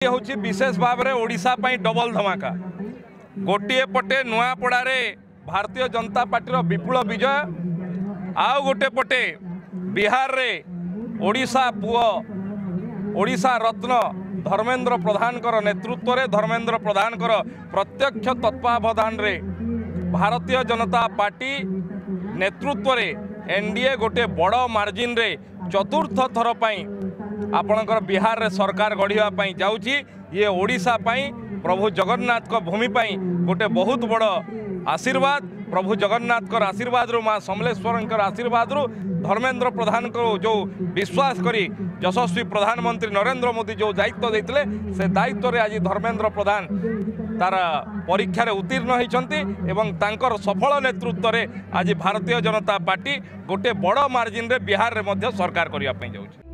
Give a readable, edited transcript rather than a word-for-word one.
हूँ विशेष भाव में ओडिशा पई डबल धमाका। गोटे पटे नुआपड़ा रे भारतीय जनता पार्टी विपुल विजय, आउ गोटे पटे बिहार रे ओडिशा पुओ ओडिशा रत्न धर्मेंद्र प्रधान नेतृत्व रे धर्मेंद्र प्रधान प्रत्यक्ष तत्वावधान रे भारतीय जनता पार्टी नेतृत्व रे एनडीए गोटे बड़ मार्जिन रे चतुर्थ थर पई आपणकर बिहार रे सरकार गढ़िया जाउची। ये ओडिशा पई प्रभु जगन्नाथ को भूमि पई गोटे बहुत बड़ आशीर्वाद। प्रभु जगन्नाथ कर आशीर्वाद रू माँ समलेश्वर आशीर्वाद रू धर्मेंद्र प्रधान को जो विश्वास करी यशस्वी प्रधानमंत्री नरेंद्र मोदी जो दायित्व देते से दायित्व रे आज धर्मेंद्र प्रधान तार परीक्षा रे उत्तीर्ण होइछंती एवं तांकर सफल नेतृत्व रे आज भारतीय जनता पार्टी गोटे बड़ मार्जिन रे बिहार रे मध्य सरकार करिया पई जाउची।